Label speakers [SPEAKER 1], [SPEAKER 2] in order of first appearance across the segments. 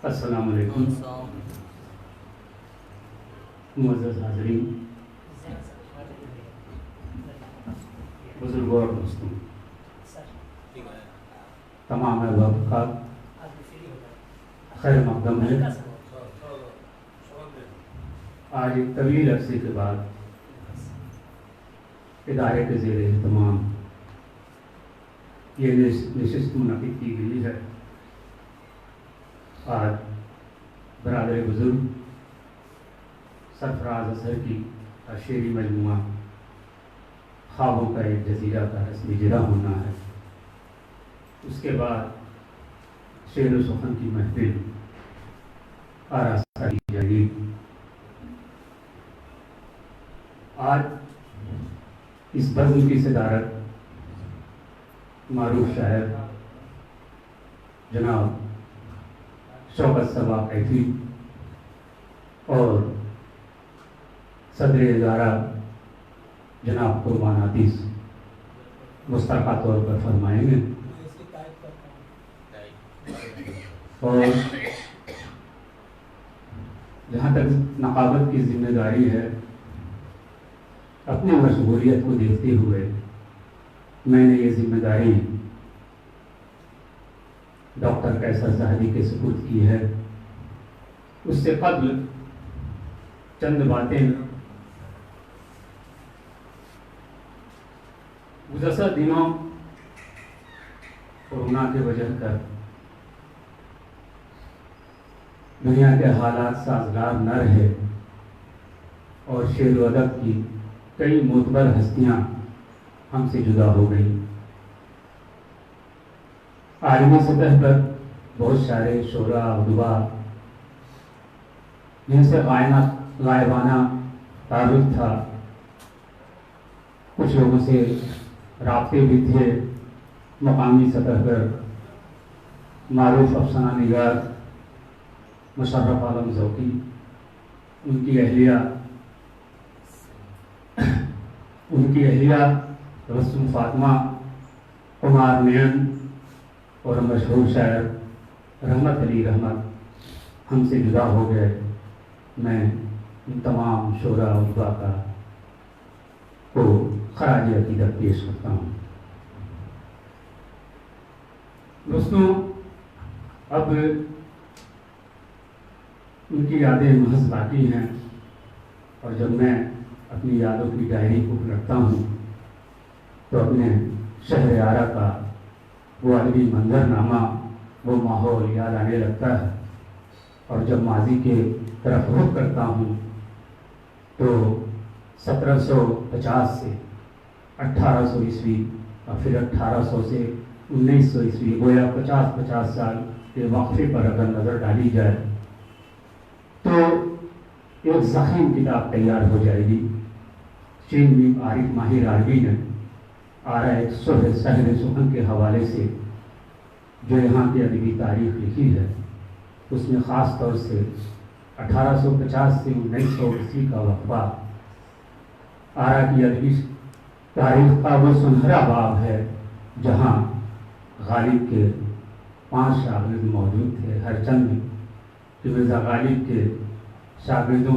[SPEAKER 1] السلام علیکم معزز حاضرین، بزرگوں اور دوستوں، تمام احباب کا خیر مقدم ہے۔ آج ایک طویل عرصے کے بعد ادارے کے زیر اہتمام یہ نشست منعقد کی گئی ہے۔ آج برادر بزرگ سرفراز اظہر کی شعری مجموعہ خوابوں کا ایک جزیرہ کا رسمی اجرا ہونا ہے۔ اس کے بعد شعر و سخن کی محفل آراستہ کی جائے گی۔ آج اس بزم کی صدارت معروف شاعر جناب شوکت صبا کیفی اور صدر ادارہ جناب قربان عتیس مستقل طور پر فرمائیں گے، اور جہاں تک نقابت کی ذمہ داری ہے، اپنی مشغولیت کو دیکھتے ہوئے میں نے یہ ذمہ داری ڈاکٹر قیصر زاہدی کے سپرد کی ہے۔ اس سے قبل چند باتیں گزشتہ دنوں کورونا کی وجہ کر دنیا کے حالات سازگار نہ رہے اور شعر و ادب کی کئی معتبر ہستیاں ہم سے جدا ہو گئیں۔ عالمی سطح پر بہت سارے شعراء ادبا جن سے غائبانہ تعلق تھا، کچھ لوگوں سے رابطے بھی تھے، مقامی سطح پر معروف افسانہ نگار مشرف عالم ذوقی، ان کی اہلیہ رسم فاطمہ، عمار نین اور مشہور شاعر رحمت علی رحمت ہم سے جدا ہو گئے۔ میں ان تمام شعراء و ادبا کو خراج عقیدت پیش کرتا ہوں۔ دوستوں، اب ان کی یادیں محض باقی ہیں، اور جب میں اپنی یادوں کی ڈائری کو پلٹتا ہوں تو اپنے شہر آرا کا وہ ادبی منظرنامہ، وہ ماحول یاد آنے لگتا ہے، اور جب ماضی کے طرف رخ کرتا ہوں تو 1750 سے 1800 عیسوی اور پھر 1800 سے 1900 عیسوی، گویا 50 سال کے وقفے پر اگر نظر ڈالی جائے تو ایک ضخیم کتاب تیار ہو جائے گی۔ چینوی عارف ماہر عربی نے آرا ایک شہر سخن کے حوالے سے جو یہاں کی ادبی تاریخ لکھی ہے، اس میں خاص طور سے 1850 سے 1900 عیسوی کا وقفہ آرا کی ادبی تاریخ کا وہ سنہرا باب ہے جہاں غالب کے 5 شاگرد موجود تھے۔ ہر چند کہ مرزا غالب کے شاگردوں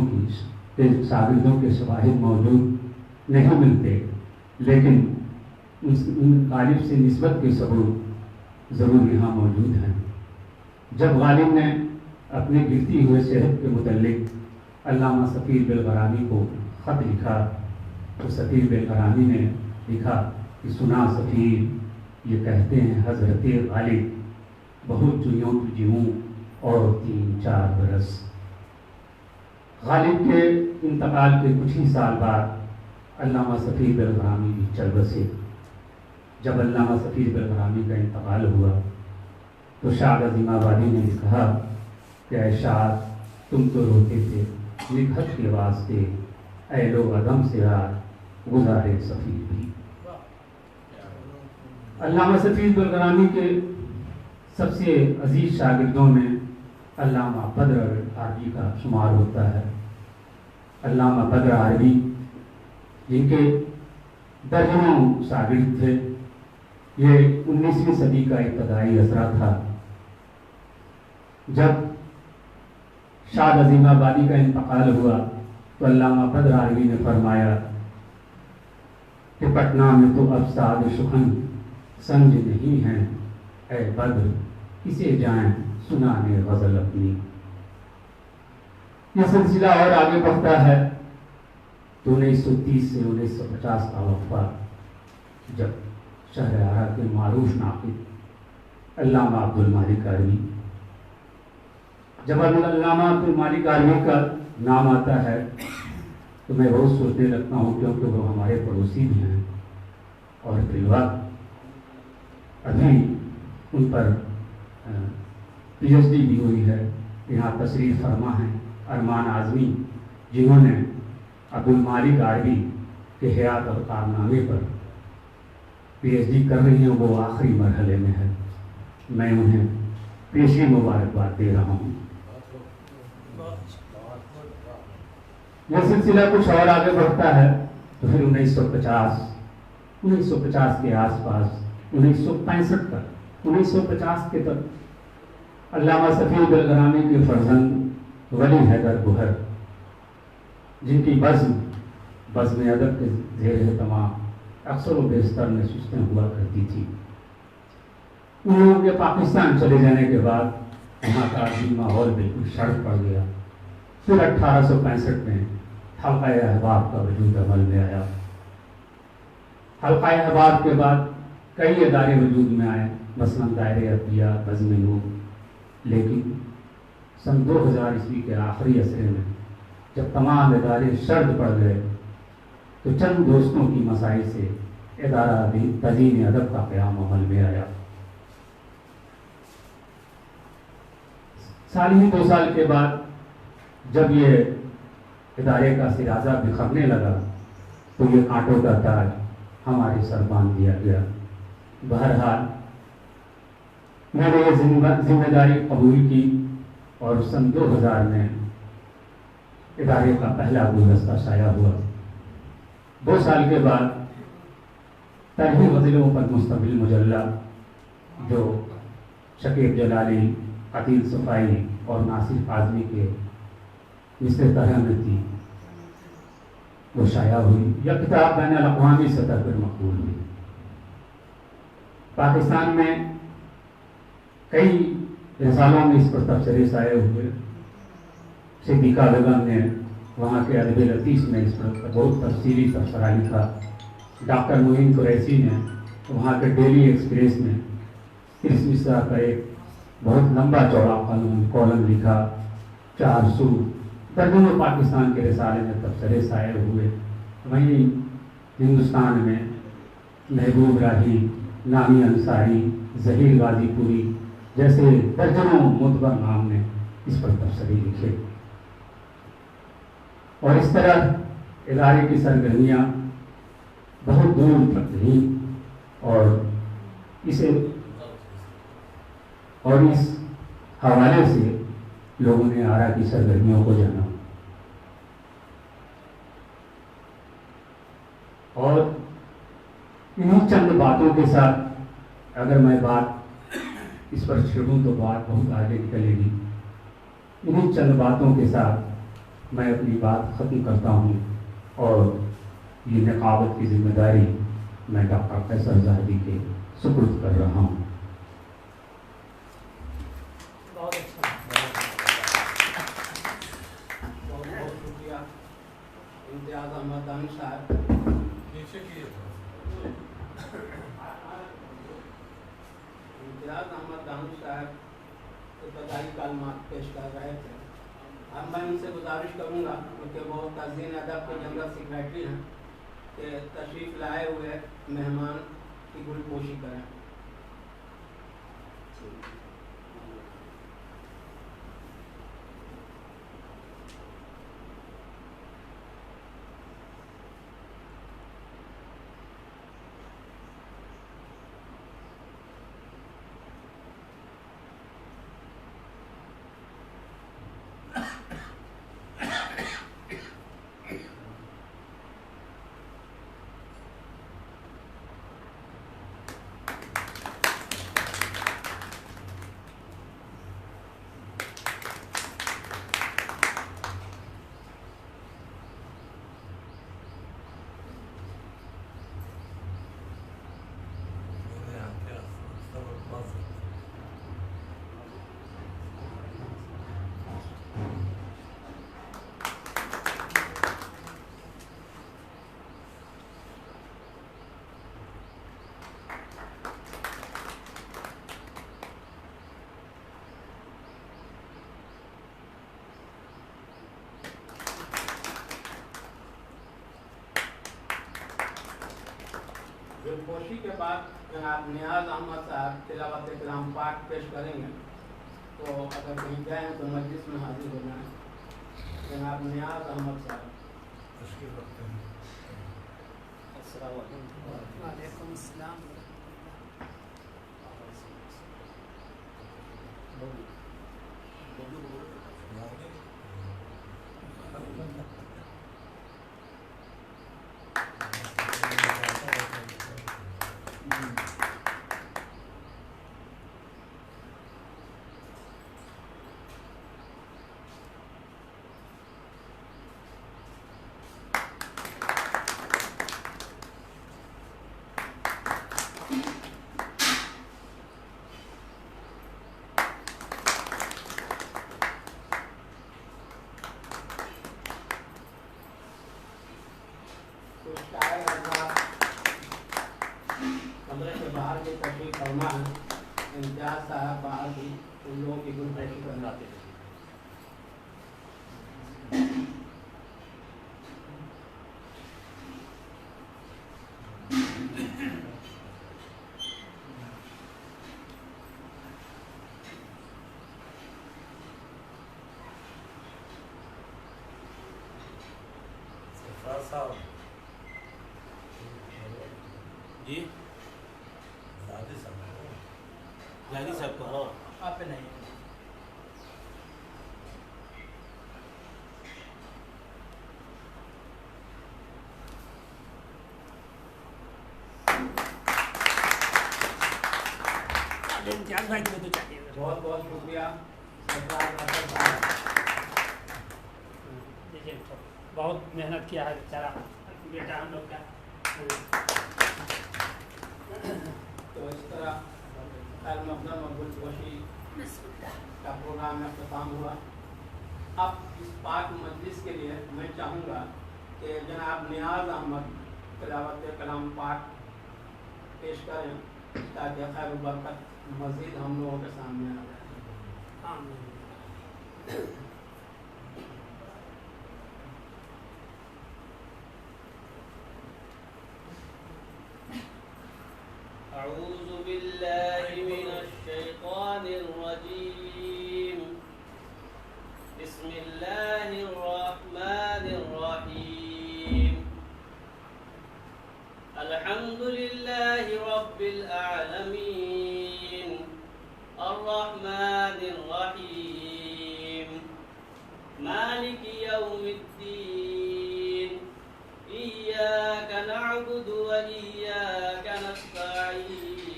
[SPEAKER 1] کے شواہد موجود نہیں ملتے، لیکن ان غالب سے نسبت کے ثبوت ضرور یہاں موجود ہیں۔ جب غالب نے اپنے گرتی ہوئے صحت کے متعلق علامہ سفیر بلغرامی کو خط لکھا تو سفیر بلغرامی نے لکھا کہ سنا سفیر یہ کہتے ہیں حضرت غالب بہت جویوں کی جیوں اور 3-4 برس۔ غالب کے انتقال کے کچھ ہی سال بعد علامہ سفیر بلغرامی بھی چل بسے۔ جب علامہ سفیر بلغرامی کا انتقال ہوا تو شاد عظیم آبادی نے کہا کہ اے شاد تم تو روتے تھے لکھت کے واسطے، اے لو عدم سے آج گزارے سفیر بھی۔ علامہ سفیر بلغرامی کے سب سے عزیز شاگردوں میں علامہ بدر عربی کا شمار ہوتا ہے۔ علامہ بدر عربی جن کے درجنوں شاگرد تھے، یہ 19ویں صدی کا ابتدائی اثرا تھا، جب शाद अजीमाबादी का इंतकाल हुआ तो अल्लामा बद्र आलवी ने फरमाया कि पटना में तो अब साद शुखन संज नहीं है, ऐ बद्र इसे जाएं सुनाने गज़ल अपनी। यह सिलसिला और आगे बढ़ता है तो 1930 से 1950 का वक्फा, जब शहर आरा के मारूफ नाक़िद अल्लामा अब्दुल मालिक आलवी, जब अल्लामा अब्दुल मालिक आलवी का नाम आता है तो मैं बहुत सोचने लगता हूँ, क्योंकि वो हमारे पड़ोसी भी हैं और फिलहाल अभी उन पर PhD भी हुई है। यहाँ तशरीफ़ फरमा हैं अरमान आज़मी, जिन्होंने अब्दुल मालिक आलवी के हयात और कारनामे पर PhD कर रही हैं, वो आखिरी मरहले में है। मैं उन्हें पेशी मुबारकबाद दे रहा हूँ। यह सिलसिला कुछ और आगे बढ़ता है तो फिर 1950 के आसपास 1965 तक, 1950 के तक अल्लामा सफ़ी बेलग्रामी के फर्जंद वली हैदर बुहर, जिनकी बज़्म अदब के ज़ेर तमाम अक्सर व बेशतर नशिस्तें हुआ करती थी, उन लोगों के पाकिस्तान चले जाने के बाद वहाँ का अजीम माहौल बिल्कुल शर्त पड़ गया। फिर 1865 में हल्क़ा-ए अहबाब का वजूद अमल में आया। हल्क़ा-ए अहबाब के बाद कई इदारे वजूद में आए, मसलन दायरे अदलिया, बज़्म नूर, लेकिन सन 2000 ईस्वी के आखिरी असरे में जब तमाम इदारे शर्त पड़ गए तो चंद दोस्तों की मसाई से इदारा तज़ीन अदब का क़याम अमल में आया। साल ही 2 साल के बाद जब ये इदारे का सिराजा बिखरने लगा तो ये कांटों का ताज हमारे सर बांध दिया गया। बहरहाल मैंने ये जिम्मेदारी कबूल की और सन 2000 में इदारे का पहला गुलदस्ता शाया हुआ। 2 साल के बाद तरही गज़लों पर मुस्तमिल मुजल्ला, जो शकीब जलाली, अतील सफ़ाई और नासिर आज़मी के मिसरे तरह में थी, वो शाया हुई। यह किताब बैन अल-अक़वामी सतह पर मकबूल हुई। पाकिस्तान में कई रिसालों में इस पर तबसरे शाये हुए। सिद्दीक़ा बेगम ने वहाँ के अदब लतीफ़ में इस पर बहुत तफसीली तबसरा लिखा। डॉक्टर मोइन कुरैशी ने वहाँ के डेली एक्सप्रेस में 30 मिसरा का एक बहुत लंबा चौड़ा कॉलम लिखा। 400 दर्जनों पाकिस्तान के रिसाले में तबसरे शाये हुए। वहीं हिंदुस्तान में महबूब राही, नामी अंसारी, ज़हीर गाज़ीपुरी जैसे दर्जनों मुतबर नाम ने इस पर तबसरे लिखे। और इस तरह इदारे की सरगर्मियाँ बहुत दूर तक रहीं और इस हवाले से लोगों ने आरा की सरगर्मियों को जाना। और इन्हीं चंद बातों के साथ अगर मैं बात इस पर छेड़ूं तो बात बहुत आगे निकलेगी। इन्हीं चंद बातों के साथ मैं अपनी बात ख़त्म करता हूँ और ये निकाबत की जिम्मेदारी मैं डॉक्टर कैसर ज़ाहदी के सुपुर्द कर रहा हूँ।
[SPEAKER 2] बहुत अच्छा, बहुत बहुत शुक्रिया इम्तियाज़ अहमद दानी साहब। इम्तियाज़ अहमद दानी साहब इब्तदाई कलमात पेश कर रहे थे। अब मैं उनसे गुजारिश करूँगा, क्योंकि वो तज़ीन अदब के जनरल सेक्रेटरी हैं, कि तशरीफ़ लाए हुए मेहमान की गुलपोशी करें। दिलखुशी के बाद जनाब नियाज अहमद साहब तिलावत कलाम पाठ पेश करेंगे, तो अगर कहीं जाएँ तो मजलिस में हाजिर हो जाएँ। जनाब नियाज अहमद साहब।
[SPEAKER 3] वालेकुम अस्सलाम।
[SPEAKER 2] कमरे से बाहर की तशरीफ फरमा है, इम्तियाज साहब बाहर भी उन लोगों की गुनफहरिस्त बनाते हैं।
[SPEAKER 4] जी जादी साहब को हाँ
[SPEAKER 3] आप पे नहीं इम्तियाज भाई को तो चाहिए।
[SPEAKER 2] बहुत बहुत शुक्रिया सरदार राठौर साहब।
[SPEAKER 3] देखिए बहुत मेहनत किया है बेचारा बेटा हम लोग का।
[SPEAKER 2] तो इस तरह खैर मकदम अब्दुल वशी का प्रोग्राम में अख्ताम हुआ। अब इस पाक मजलिस के लिए मैं चाहूँगा कि जनाब नियाज अहमद तिलावत कलाम पाक पेश करें, ताकि खैर बरकत मज़ीद हम लोगों के सामने आ जाए।
[SPEAKER 3] आमीन।
[SPEAKER 5] أعوذ بالله من الشيطان الرجيم. بسم الله الرحمن الرحيم. الحمد لله رب العالمين الرحمن الرحيم مالك يوم الدين إياك نعبد وإياك نستعين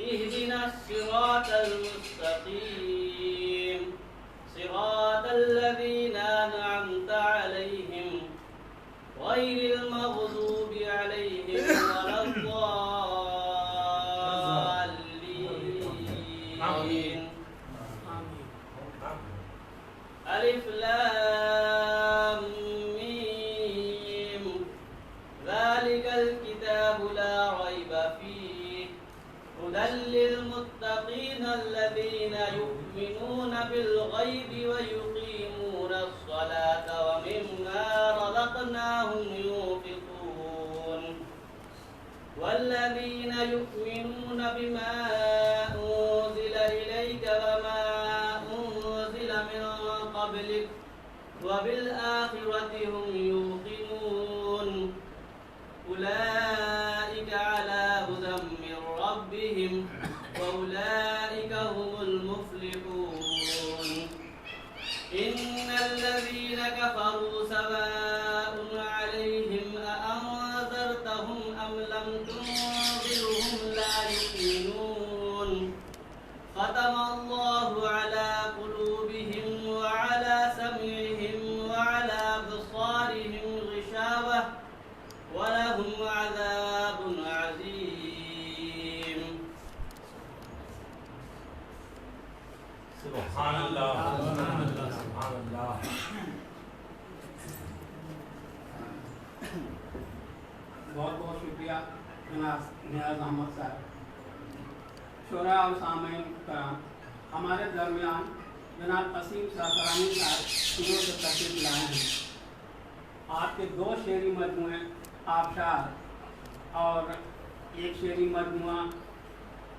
[SPEAKER 5] اهدنا الصراط المستقيم صراط الذين أنعمت عليهم غير المغضوب عليهم ولا الضالين. ألف لام ميم ذلك الكتاب لا ريب فيه هدى للمتقين الذين يؤمنون بالغيب ويقيمون الصلاة ومما رزقناهم ينفقون والذين يؤمنون بما أنزل إليك وما أنزل من قبلك وبالآخرة هم يوقنون أولئك على هدى من ربهم وأولئك هم المفلحون. إن الذين كفروا سواء عليهم أأنذرتهم أم لم تنذرهم لا يؤمنون ختم الله على قلوبهم وعلى سمعهم وعلى أبصارهم غشاوة ولهم عذاب عظيم.
[SPEAKER 4] سبحان اللہ سبحان اللہ.
[SPEAKER 2] बहुत बहुत शुक्रिया जनाब नियाज अहमद साहब। शोरा और सामईन कराम, हमारे दरमियान जनाब असीम साकरानी साहब तीनों से तशरीफ लाए हैं। आपके दो शेरी मजमूए आबशार और एक शेरी मजमुआ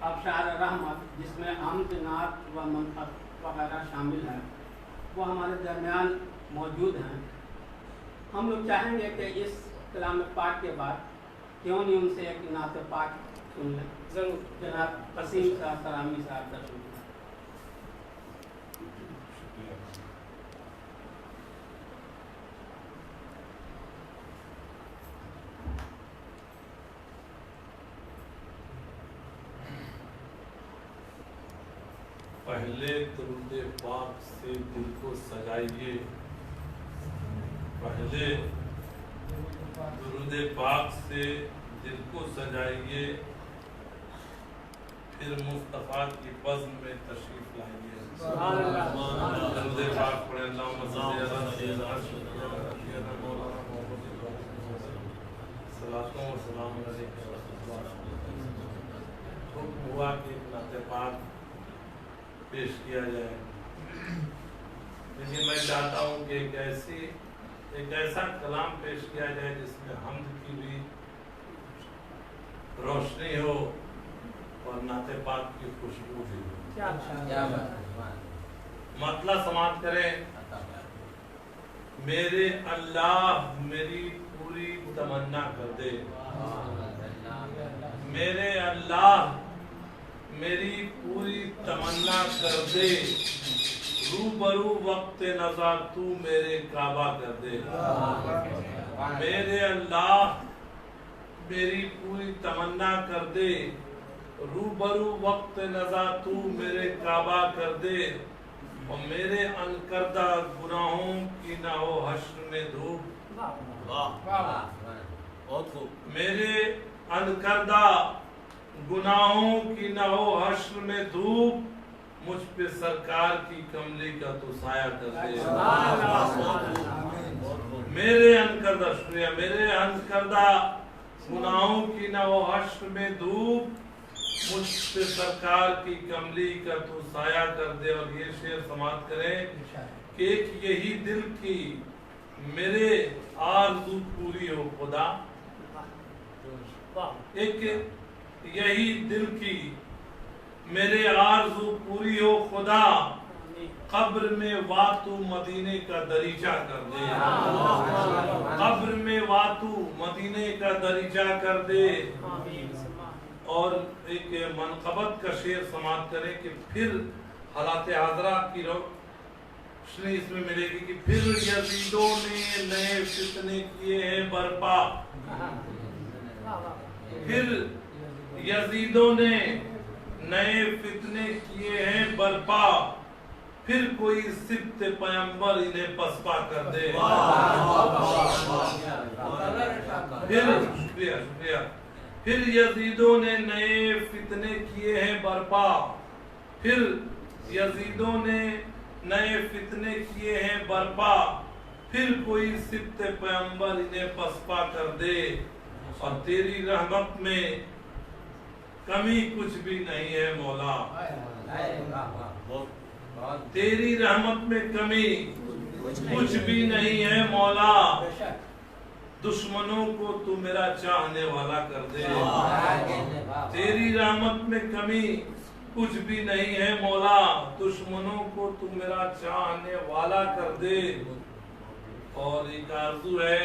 [SPEAKER 2] अबशार रहमत जिसमें आमद नात व मंतख वगैरह शामिल है, वो हमारे दरमियान मौजूद हैं। हम लोग चाहेंगे कि इस कलाम पाक के बाद क्यों नहीं उनसे एक नात पाक सुन लें।
[SPEAKER 3] जरूर।
[SPEAKER 2] जनाब वसीम साहब सलामी साहब का शुक्रिया।
[SPEAKER 6] पहले दुरूद पाक से दिल को सजाइए, पहले दुरूद पाक से दिल को सजाइए, फिर मुस्तफ़ा की बज़्म में तशरीफ लाइए। दुरूद पाक पढ़े। अल्लाहुम्मा सल्ली अला सय्यिदना सलातो व सलाम अलैका। हुक्म हुआ कि नाते पाक पेश किया जाए, लेकिन मैं चाहता हूँ कि एक ऐसा कलाम पेश किया जाए जिसमें हम्द की भी रोशनी हो और नाते पाक की खुशबू भी हो। मतलब समाप्त करें। मेरे अल्लाह मेरी पूरी तमन्ना कर दे, मेरे अल्लाह मेरी पूरी तमन्ना कर दे, रूबरू वक्त नज़र तू मेरे काबा कर दे। मेरे अल्लाह मेरी पूरी तमन्ना कर दे, रूबरू वक्त नज़र तू मेरे काबा कर दे, और मेरे अनकरदा गुनाहों की ना हो हश्र में धूप।
[SPEAKER 4] बहुत खूब।
[SPEAKER 6] मेरे अनकरदा गुनाहों की न हो हश्र में धूप, मुझ पे सरकार की कमली का तो साया कर दे। मेरे अनकरदा शुक्रिया, मेरे अनकरदा गुनाहों की न हो हश्र में धूप, मुझ पे सरकार की कमली का तो साया कर दे। और ये शेर समाप्त करें कि एक यही दिल की मेरे आरज़ू पूरी हो खुदा, एक यही दिल की मेरे आरज़ू पूरी हो खुदा, कब्र में वातू मदीने का दरीचा कर दे। कब्र में वातू मदीने का दरीचा कर दे। और एक मनकबत का शेर समाप्त करें कि फिर हालात हाजरा की रोशनी इसमें मिलेगी कि फिर यजीदों ने नए फितने किए हैं बर्पा, फिर यजीदों ने नए फितने किए हैं बर्पा, फिर कोई सिब्त पैगंबर इन्हें पसपा कर दे। फिर शुक्रिया, फिर यजीदों ने नए फितने किए हैं बर्पा, फिर यजीदों ने नए फितने किए हैं बर्पा, फिर कोई सिब्त पैगंबर इन्हें पसपा कर दे। और तेरी रहमत में कमी कुछ भी नहीं है मौला, तेरी रहमत में कमी कुछ भी नहीं है मौला, दुश्मनों को तू मेरा चाहने वाला कर दे। तेरी रहमत में कमी कुछ भी नहीं है मौला, दुश्मनों को तू मेरा चाहने वाला कर दे। और एक आरज़ू है,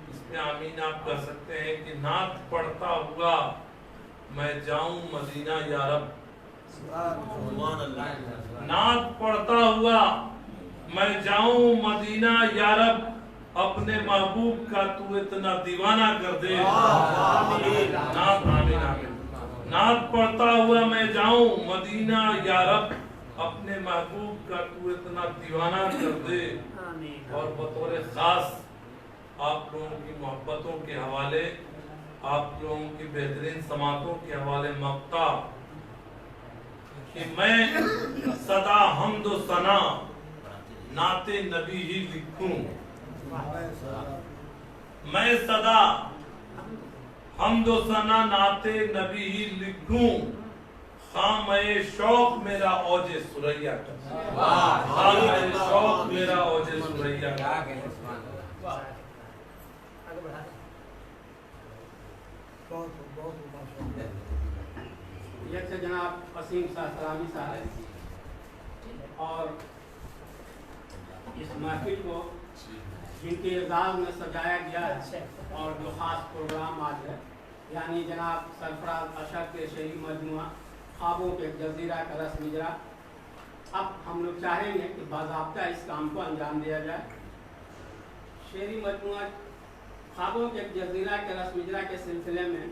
[SPEAKER 6] इसमें आमीन आप कर सकते हैं कि नात पढ़ता हुआ मैं जाऊं मदीना या रब, नात पढ़ता हुआ मैं जाऊं मदीना या रब, अपने महबूब का तू इतना दीवाना कर दे। नात आमीन आमीन। नात पढ़ता हुआ मैं जाऊं मदीना या रब, अपने महबूब का तू इतना दीवाना कर दे। और बतौर खास आप लोगों की मोहब्बतों के हवाले, आप लोगों की बेहतरीन समातों के हवाले मक्ता कि मैं सदा हम्द व सना नाते नबी ही लिखूं, मैं सदा हम्द व सना नाते नबी ही लिखूं, खामे शौक मेरा औजे सुरैया का, खामे शौक मेरा औजे सुरैया का।
[SPEAKER 2] ये थे जनाब वसीम सलामी साहब और इस महफिल को जिनके एजाज़ में सजाया गया है और जो ख़ास प्रोग्राम आज है यानी जनाब सरफराज अशर के शहरी मजमुआ ख्वाबों के जजीरा का रस मिजरा। अब हम लोग चाहेंगे कि बाज़ाब्ता इस काम को अंजाम दिया जाए। शहरी मजमुआ ख्वाबों के जजीरा के रस मिजरा के सिलसिले में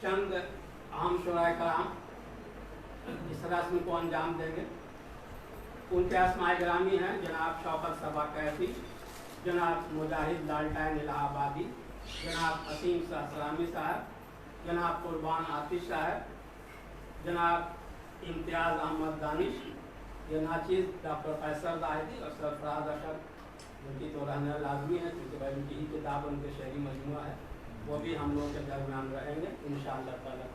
[SPEAKER 2] चंद अहम शुराए कराम इस रस्म को अंजाम देंगे। उनके अस्माए ग्रामी हैं जनाब शौकत सबा कैफी, जनाब मुजाहिद लालटाइन इलाहाबादी, जनाब असीम सलामी साहब, जनाब कुर्बान आतिश साहब, जनाब इम्तियाज़ अहमद दानिश, ये नाचीज़ डॉक्टर फैसल जाहिदी और सरफराज अशर उनकी तो रहना लाजमी है क्योंकि भाई उनकी ही किताब उनके शहरी मजमुआ है, वो भी हम लोगों के दरमियान रहेंगे इंशाअल्लाह ताला।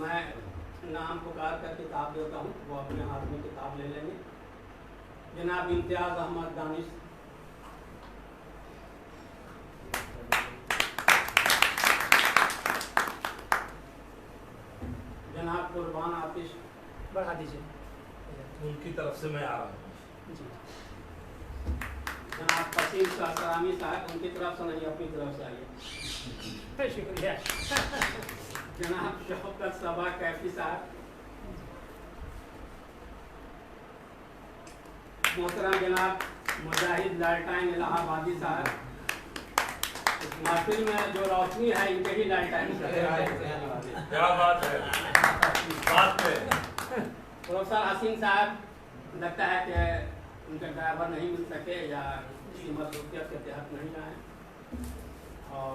[SPEAKER 2] मैं नाम पुकार कर किताब देता हूँ, वो अपने हाथ में किताब ले लेंगे। जनाब इम्तियाज़ अहमद दानिश, जनाब कुर्बान आतिश,
[SPEAKER 3] बढ़ा दीजिए।
[SPEAKER 6] उनकी तरफ से मैं आ रहा हूँ।
[SPEAKER 2] जनाब वसीम सलामी साहब, उनकी तरफ से नहीं अपनी तरफ से आइए।
[SPEAKER 3] शुक्रिया।
[SPEAKER 2] जनाब शौकत सबा कैफी साहब, मोहतरम जनाब मुजाहिद लालटाइन इलाहाबादी साहब। इस महफिल में जो रोशनी है इनके ही लालटाइन से।
[SPEAKER 6] क्या बात है, बात पे
[SPEAKER 2] प्रोफेसर हसीन साहब, लगता है कि उनके ड्राइवर नहीं मिल सके या किसी मसरूफियत के तहत नहीं आए। और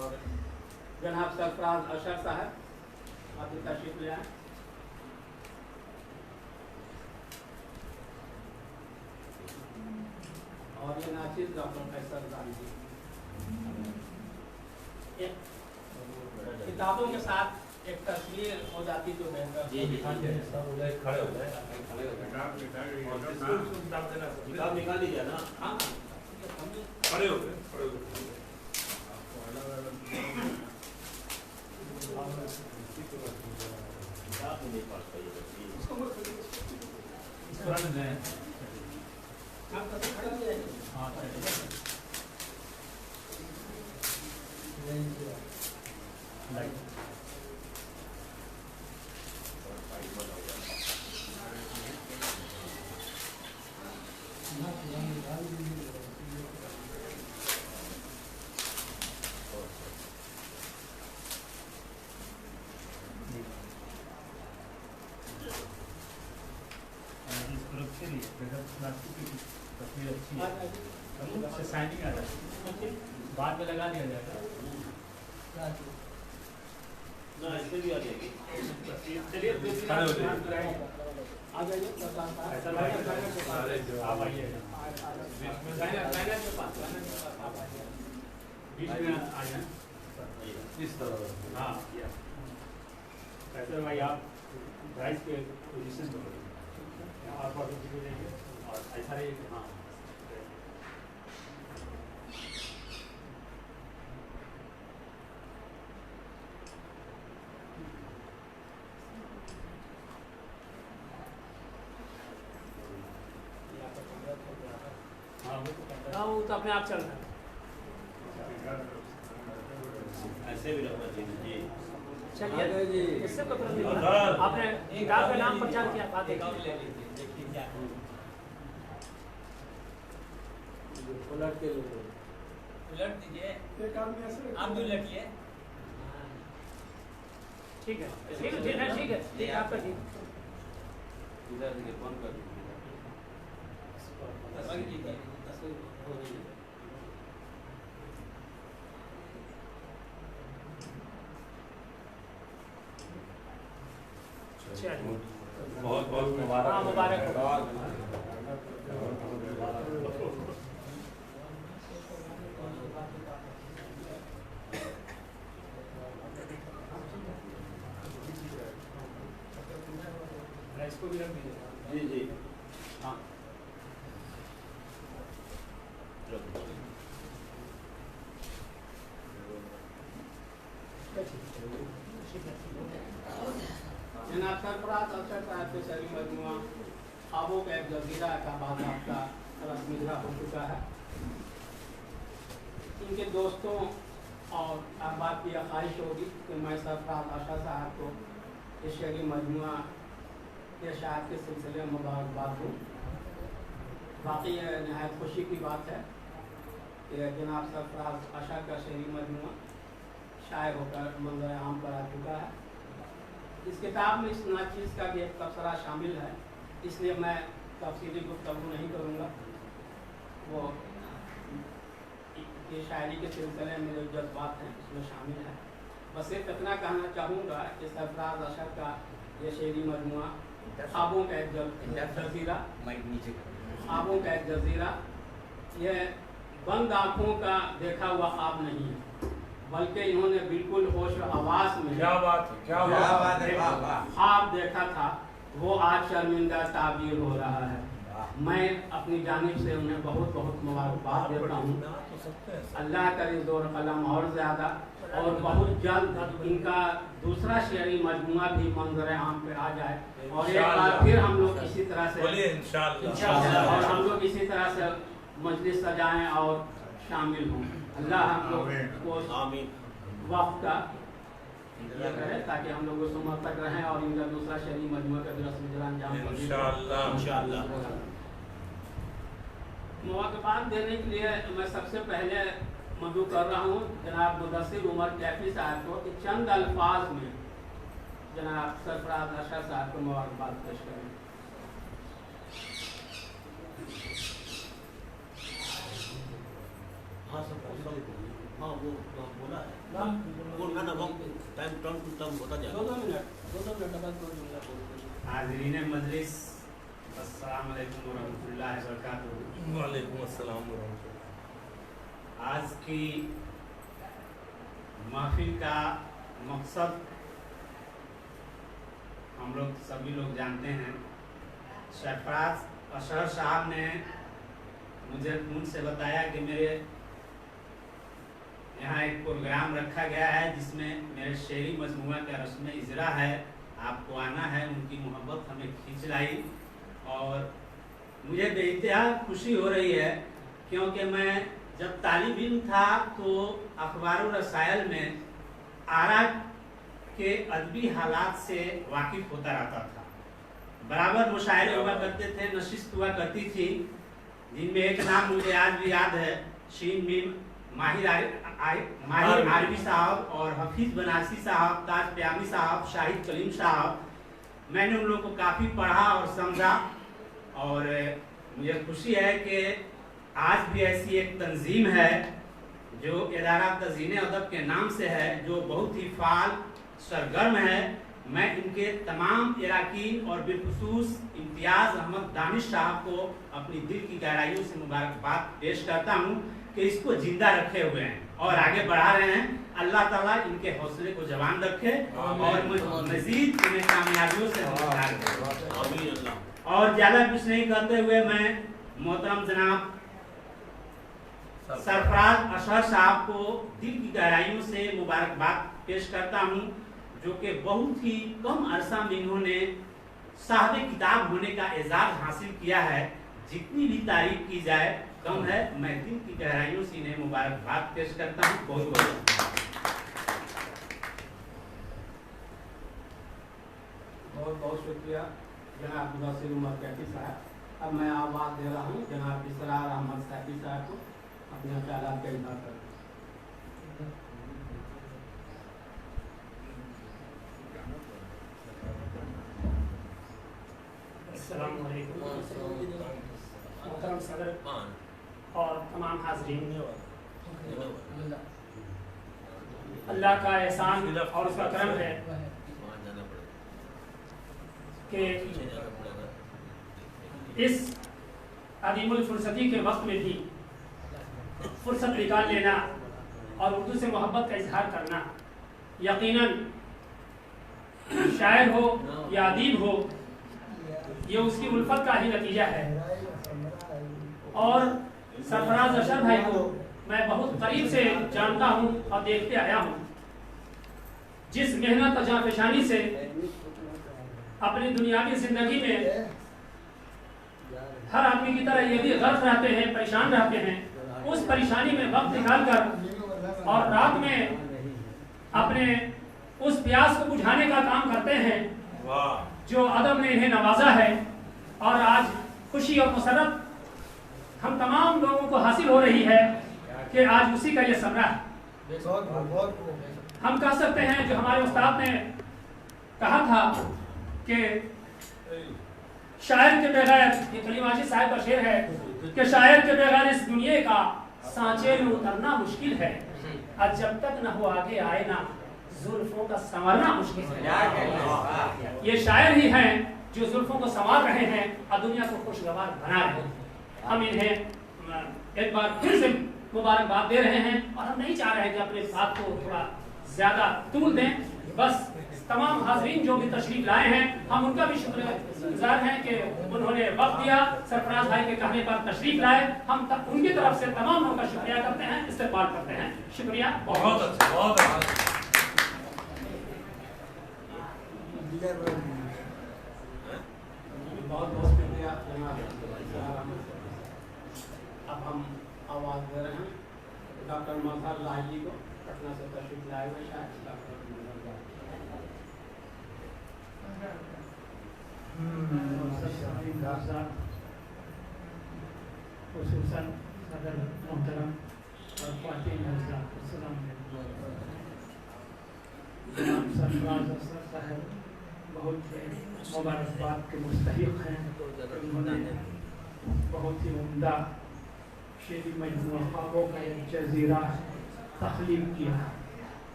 [SPEAKER 2] जनाब सरफराज अशर साहब, आप भी तशरीफ ले आए। और ये नाचीज़ डॉक्टर फैसल जाहिदी। किताबों के साथ एक तस्वीर हो जाती तो बेहतर।
[SPEAKER 6] खड़े हो गए,
[SPEAKER 4] किताब निकाल लीजिए ना।
[SPEAKER 2] हाँ,
[SPEAKER 6] खड़े हो गए, खड़े हो गए।
[SPEAKER 2] आप तो खड़े हो जाइए।
[SPEAKER 3] तस्वीर अच्छी है, शाइनिंग आ जाती है, बाद में लगा दिया जाएगा
[SPEAKER 4] ना, इसमें भी आ जाएगी।
[SPEAKER 3] चलिए
[SPEAKER 6] खड़े हो जाइए।
[SPEAKER 2] आ जाइए प्रसाद साहब।
[SPEAKER 3] ऐसा लगे आप आइए, बीच में आ जाए
[SPEAKER 6] इस तरह।
[SPEAKER 3] हाँ, ऐसे भाई आप राइस के पोजीशन पर आप और ऐसा ही। हाँ, वो तो अपने आप चल रहा है।
[SPEAKER 4] ऐसे भी रखना चाहिए।
[SPEAKER 3] चलिए, इससे कोई प्रॉब्लम नहीं। आपने किताब का नाम प्रचार किया, बात
[SPEAKER 2] उलट के लोग
[SPEAKER 5] उलट दीजिए, आप भी उलटिए।
[SPEAKER 3] ठीक है, ठीक है, ठीक है, ठीक है, ठीक है, आपका ठीक।
[SPEAKER 4] इधर से बंद कर दीजिए।
[SPEAKER 5] तस्वीर लीजिए, तस्वीर हो रही है।
[SPEAKER 6] बहुत बहुत मुबारक।
[SPEAKER 3] हाँ, मुबारक हो। इसको भी रख दीजिएगा।
[SPEAKER 4] जी जी हाँ
[SPEAKER 2] जनाब सरफराज अफसर साहब के शहरी मजमुआ ख्वाबों का एक जजीरा का बाज़ाब्ता रस्म इजरा हो चुका है। इनके दोस्तों और अहबाब की ख्वाहिश होगी कि मैं सरफराज अफसर साहब को इस शहरी मजमुआ के शायद के सिलसिले में मुबारकबाद दूँ। बाकी यह नहायत खुशी की बात है कि जनाब सरफराज अफसर का शहरी मजमुआ शायर होकर मंजर आम पर आ चुका है। इस किताब में इस नाचीज़ का भी एक तबसरा शामिल है, इसलिए मैं तफसीली गुफ्तगू नहीं करूँगा। वो ये शायरी के सिलसिले में जो जज्बात हैं उसमें शामिल है। बस एक इतना कहना चाहूँगा कि सरफराज अशर का ये शेरी मजमुआ ख्वाबों का एक जजीरा, ख्वाबों का एक जजीरा, यह बंद आँखों का देखा हुआ ख्वाब नहीं है, बल्कि इन्होंने बिल्कुल होश आवास में
[SPEAKER 6] क्या बात है, क्या बात है।
[SPEAKER 2] ख्वाब देखा था, वो आज शर्मिंदा ताबीर हो रहा है। मैं अपनी जानिब से उन्हें बहुत बहुत मुबारकबाद देता हूँ। अल्लाह करे ज़ोर कलम और ज़्यादा, और बहुत जल्द इनका दूसरा शेरी मजमुआ भी मंजर आम पे आ जाए और एक बार फिर हम लोग इसी तरह से इंशाअल्लाह और हम लोग इसी तरह से मजलिस सजाएं और शामिल हों। अल्लाह हम लोग को वक्त का ये करे ताकि हम लोग उस उम्र तक रहें और इनका दूसरा शहरी मजमुआ का भी रस्म इजरा अंजाम
[SPEAKER 4] इंशाअल्लाह।
[SPEAKER 2] मुबारकबाद देने के लिए मैं सबसे पहले मदू कर रहा हूँ जनाब मुदस्सिर उमर कैफी साहब को कि चंद अल्फाज में जनाब सरफराज अशर साहब को मुबारकबाद पेश करें।
[SPEAKER 4] हाँ सब हाँ वो बोला है बोलना ना टाइम टर्न टू टर्न होता जाएगा।
[SPEAKER 2] दो मिनट बस 2 जुमला बोल।
[SPEAKER 7] हाज़रीन मजलिस, अस्सलाम वालेकुम वरहमतुल्लाहि वबरकातुहू।
[SPEAKER 6] वालेकुम अस्सलाम वरहमतुल्लाह।
[SPEAKER 7] आज की महफिल का मकसद हम लोग सभी लोग जानते हैं। सरफराज अशर साहब ने मुझसे बताया कि मेरे यहाँ एक प्रोग्राम रखा गया है जिसमें मेरे शेरी मजमुआ का रस्म इजरा है, आपको आना है। उनकी मोहब्बत हमें खींच लाई और मुझे बेइंतहा खुशी हो रही है क्योंकि मैं जब तालिब इल्म था तो अखबार और रसायल में आरा के अदबी हालात से वाकिफ होता रहता था। बराबर मुशायरे हुआ करते थे, नशिस्त हुआ करती थी, जिनमें एक नाम मुझे आज भी याद है, शीन मीम माहिर आरवी साहब और हफीज बनारसी साहब, ताज प्यामी साहब, शाहिद कलीम साहब। मैंने उन लोगों को काफ़ी पढ़ा और समझा और मुझे खुशी है कि आज भी ऐसी एक तंजीम है जो इदारा तज़ीन अदब के नाम से है, जो बहुत ही फाल सरगर्म है। मैं इनके तमाम इराकीन और बिलखुसूस इम्तियाज़ अहमद दानिश साहब को अपनी दिल की गहराइयों से मुबारकबाद पेश करता हूँ कि इसको जिंदा रखे हुए हैं और आगे बढ़ा रहे हैं। अल्लाह ताला इनके हौसले को जवान रखे और मजीद इन्हें कामयाबियों से दे। और ज़्यादा कुछ नहीं करते हुए मैं मोहतरम जनाब सरफराज अशर साहब को दिल की गहराइयों से मुबारकबाद पेश करता हूँ, जो कि बहुत ही कम अरसा में इन्होंने साहब किताब होने का एजाज़ हासिल किया है। जितनी भी तारीफ की जाए कम है। मैं दिल की गहराइयों से इन्हें मुबारकबाद पेश करता हूँ। बहुत
[SPEAKER 2] बहुत शुक्रिया जनाब मुदस्सिर उमर कैफी साहब। अब मैं आवाज़ दे रहा हूँ जनाब इसरार अहमद सैफी साहब को अपने ख्यालात का इज़हार करें।
[SPEAKER 8] अस्सलामु अलैकुम मोहतरम सदर और तमाम हाज़रीन, अल्लाह का एहसान और उसका करम है कि इस अदीमुल फुर्सती के वक्त में भी फुर्सत निकाल लेना और उर्दू से मोहब्बत का इजहार करना, यकीनन शायर हो या अदीब हो, ये उसकी उल्फत का ही नतीजा है। और सरफराज अशर भाई को मैं बहुत करीब से जानता हूँ और देखते आया हूँ। जिस मेहनत और जांपेशानी से अपनी दुनियावी जिंदगी में हर आदमी की तरह ये भी गर्क रहते हैं, परेशान रहते हैं, उस परेशानी में वक्त निकाल कर और रात में अपने उस प्यास को बुझाने का काम करते हैं जो अदब ने इन्हें नवाजा है। और आज खुशी और मसरत हम तमाम लोगों को हासिल हो रही है कि आज उसी का ये समरा है। हम कह सकते हैं जो हमारे उस्ताद ने कहा था कि शायर के बगैर, ये कलीमाशी साहब का शेर है कि शायर के बगैर इस दुनिया का सांचे में उतरना मुश्किल है, और जब तक न हो आगे आए ना जुल्फों का संवारना मुश्किल है। ये शायर ही हैं जो जुल्फों को संवार रहे हैं और दुनिया को खुशगवार बना रहे हैं। हम इन्हें एक बार फिर से मुबारकबाद दे रहे हैं और हम नहीं चाह रहे हैं कि अपने बात को थोड़ा ज्यादा तूल दें। बस तमाम हाजरीन जो भी तशरीफ लाए हैं हम उनका भी शुक्रगुजार हैं कि उन्होंने वक्त दिया, सरफराज भाई के कहने पर तशरीफ लाए। हम उनकी तरफ से तमाम लोगों का शुक्रिया करते हैं, इस्तेमाल करते हैं। शुक्रिया।
[SPEAKER 6] बहुत अच्छा, बहुत अच्छा।
[SPEAKER 2] बहुत बहुत शुक्रिया। अब हम आवाज़ दे रहे हैं डॉक्टर मजहर लाही जी को, पटना से तशरीफ लाए हुए शायद डॉक्टर
[SPEAKER 1] खुसूसन सदर मोहतरम और ख्वातीन हज़रात, अस्सलाम वालेकुम। सरफराज अशर साहब बहुत मुबारकबाद के मुस्तहिक़ हैं। उन्होंने बहुत ही उम्दा शेरी मजमूआ ख्वाबों का एक जज़ीरा तख्लीक किया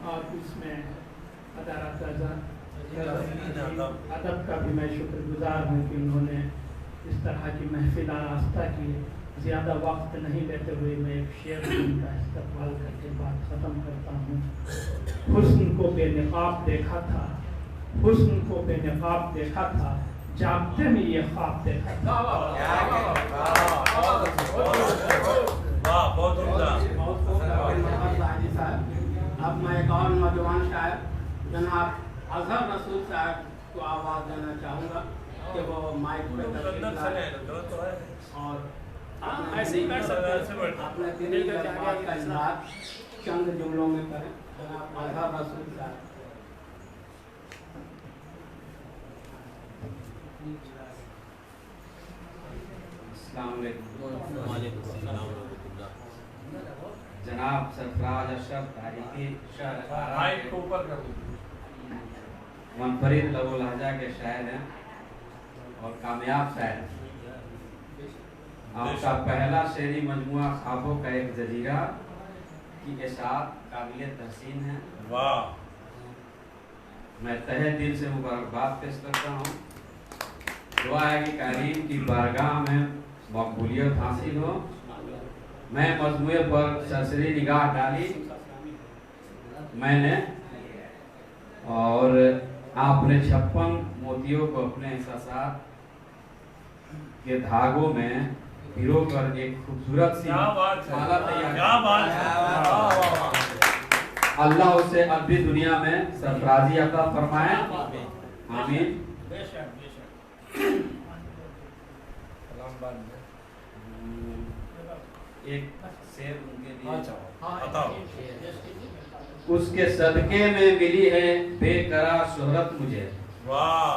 [SPEAKER 1] और उसमें अदब का भी मैं शुक्रगुजार हूँ कि उन्होंने इस तरह की महफिल आरास्ता की। ज़्यादा वक्त नहीं लेते हुए मैं एक शेर का इस्तेमाल करके बात ख़त्म करता हूँ। हुस्न को बेनकाब देखा था, हुस्न को बेनकाब देखा था, जागते में ये ख्वाब देखा था।
[SPEAKER 2] अब मैं एक और नौजवान शायर जनाब अजहर रसूल साहब को आवाज़ देना चाहूँगा कि वो माइक पे और
[SPEAKER 8] ऐसे ही बैठ सकते हैं।
[SPEAKER 2] अपने दिल के जज्बात का इजहार चंद जुमलों में करें। जनाब अजहर रसूल साहब।
[SPEAKER 7] जनाब सरफराज अशर तारीखी मुनफरिद लबो लहजा के शायर हैं और कामयाब शायर हैं। आपका पहला शेरी मजमुआ ख्वाबों का एक जजीरा की इशाअत काबिल तहसीन है।
[SPEAKER 6] वाह।
[SPEAKER 7] मैं तहे दिल से मुबारकबाद पेश करता हूँ। दुआ है कि करीम की बारगाह में मकबूलियत हासिल हो। मैं मजमुए पर सरसरी निगाह डाली मैंने और आपने 56 मोतियों को अपने एहसासात के धागों में पिरो कर एक खूबसूरत सी माला तैयार। अल्लाह उसे अरबी दुनिया में सरफराजी अता फरमाए। आमीन। एक शेर उनके लिए। उसके सदके में मिली है बेकरार शोहरत मुझे।
[SPEAKER 6] वाह।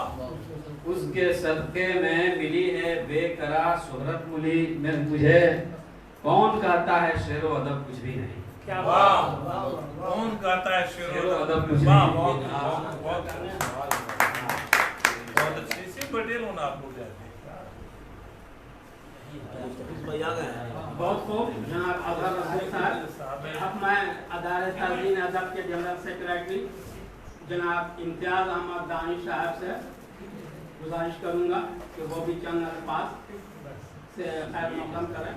[SPEAKER 7] उसके सदके में मिली है बेकरार शोहरत मुझे। कौन कहता है शेर व अदब कुछ भी नहीं।
[SPEAKER 8] क्या
[SPEAKER 6] वाह। कौन कहता है शेर व अदब कुछ
[SPEAKER 7] वाह,
[SPEAKER 6] नहीं। बहुत अच्छे से पटेल होना आप लोग जाते
[SPEAKER 2] बहुत खूब जनाब अजहर रसूल साहब। अब मैं अदारे ताज़ीन अदब के जनरल सेक्रेटरी जनाब इम्तियाज़ अहमद दानिश साहब से गुजारिश करूंगा कि वो भी चंद अल्फाज से खैर मक़दम करें।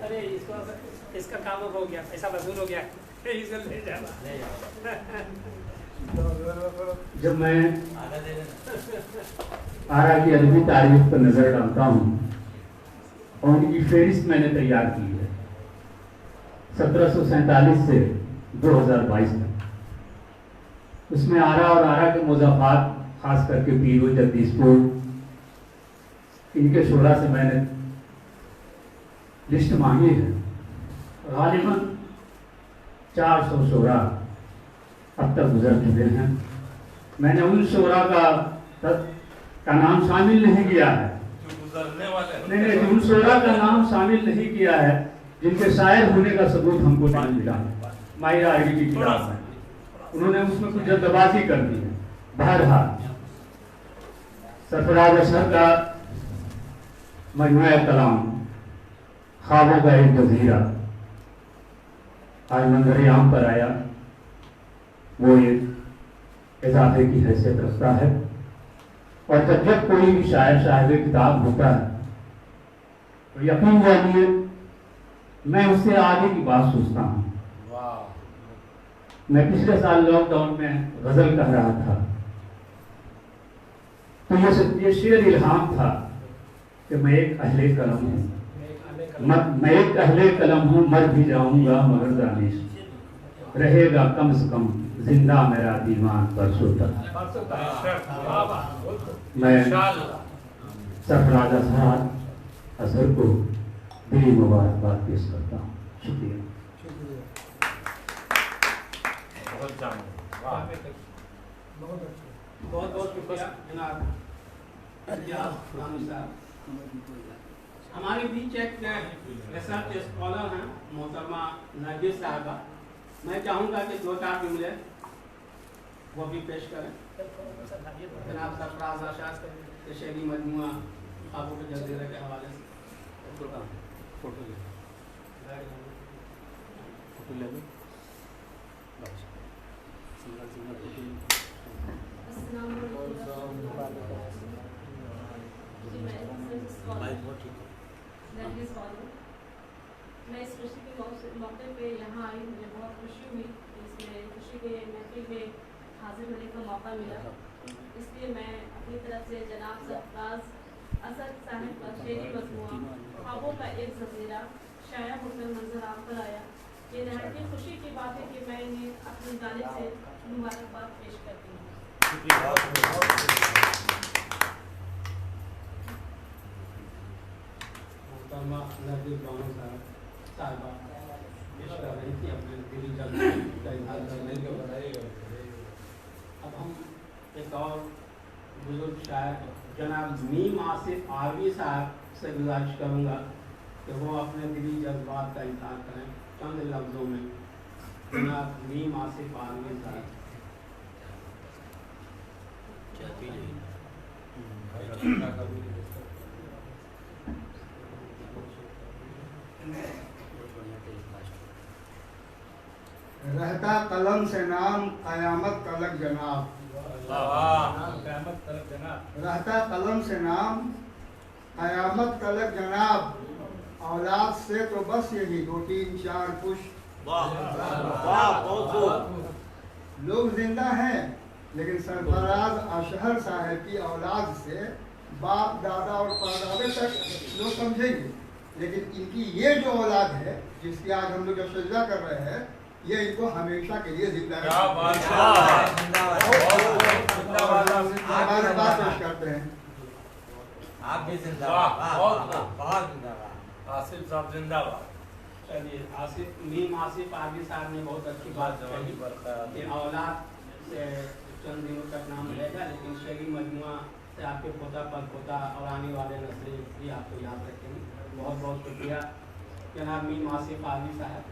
[SPEAKER 8] अरे इसका काम हो गया, पैसा वसूल हो गया, इसको ले जाना।
[SPEAKER 1] जब मैं आरा की अदबी तारीख पर नजर डालता हूँ और उनकी फहरिस्त मैंने तैयार की है 1747 से 2022 तक, उसमें आरा और आरा के मुज़ाफ़ात, खास करके पीरो जगदीशपुर, इनके शोरा से मैंने लिस्ट मांगी है। गालिबन 400 शोरा अब तक गुजर चुके हैं। मैंने उन शोरा का नाम शामिल नहीं किया है,
[SPEAKER 6] गुजरने वाले
[SPEAKER 1] नहीं, उन शोरा का नाम शामिल नहीं किया है जिनके शायर होने का सबूत हमको नहीं मिला। माहिरा आईडी की किताब है, उन्होंने उसमें कुछ जल्दबाजी कर दी है। बहरहाल सरफराज अशहर का मजमूआ कलाम ख्वाबों का एक जजीरा आज मंजर आम पर आया, वो एक इजाफे की हैसियत रखता है। और जब कोई भी शायर साहिब किताब होता है तो यकीन जानिए मैं उससे आगे की बात सोचता हूँ। मैं पिछले साल लॉकडाउन में गजल कह रहा था तो ये शेर इल्हाम था कि मैं एक अहले कलम हूँ, मैं एक अहले कलम हूँ, मर भी जाऊंगा मगर दानिश रहेगा कम से कम जिंदा मेरा दीवान परसों तक। मैं सरफराज अशहर को दिली मुबारकबाद पेश करता हूँ। शुक्रिया।
[SPEAKER 2] बहुत बहुत शुक्रिया जनाब। हमारे बीच एक रिसर्च स्कॉलर हैं मोहतरमा नरगिस साहबा, मैं चाहूँगा कि 2-4 जुमले वो भी पेश करें। जनाब सरफराज अशहर के शेरी मजमूआ ख्वाबों के जजीरे के हवाले से फोटो ले
[SPEAKER 9] मैं इस खुशी के मौके पे यहाँ आई, मुझे बहुत खुशी हुई कि इसमें खुशी के महफिल में हाजिर होने का मौका मिला। इसलिए मैं अपनी तरफ से जनाब सरफराज अशहर साहब का शेरी मजमूआ ख्वाबों का एक जजीरा शाया होकर मंजर आम पर आया। ये नहायत ही खुशी की बात है कि मैं इन्हें अपनी जानिब से मुबारकबाद पेश करती हूँ।
[SPEAKER 2] मोहतरमा नरगिस बानो साहबा पेश कर रही थी अपने दिली जज्बे का इजहार करने के बाद। अब हम एक और बुजुर्ग शायर जनाब मीम आसिफ आरवी साहब से गुजारिश करूँगा कि वो अपने दिली जज्बात का इजहार करें चंद लफ्ज़ों में। जनाब मीम आसिफ आरवी साहब।
[SPEAKER 10] रहता कलम से नाम कयामत तलक जनाब, रहता कलम से नाम कयामत तलक जनाब, औलाद से तो बस यही 2-3-4 पुश्त। लोग जिंदा हैं लेकिन सरफराज अशहर साहब की औलाद से बाप दादा और परदादे तक लोग समझेंगे, लेकिन इनकी ये जो औलाद है जिसकी आज हम लोग जब सजदा कर रहे हैं, ये इनको हमेशा के लिए जिंदा पेश करते हैं।
[SPEAKER 5] आप भी जिंदाबाद,
[SPEAKER 6] आसिफ साहब जिंदाबाद।
[SPEAKER 2] चलिए आसिफ मीम आसिफ आरवी साहब ने बहुत अच्छी बात कही कि औलाद से चंद दिनों तक नाम रहेगा, लेकिन शेरी मजमुआ से आपके पोता पर पोता और आने वाले नस्लें भी आपको याद रखेंगे। बहुत बहुत शुक्रिया जनाब मीम आसिफ आरवी साहब।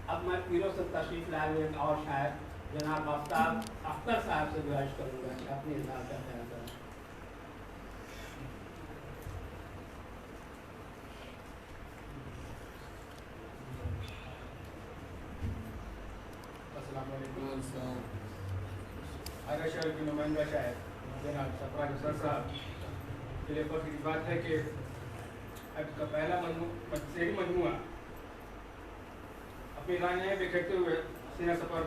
[SPEAKER 2] अब मैं पीरों से तशरीफ लाए हुए एक और शायर जनाब आफ्ताब अख्तर साहब से गुजारिश करूँगा कि अपनी इजहार का ख्याल करें।
[SPEAKER 11] आरा शहर की नुमाइंदा शायर जनाब सरफराज अशहर साहब के लिए बहुत ही बात है कि आपका पहला शेरी मजमूआ अपनी रानियाँ बिखेरते हुए सीना सफर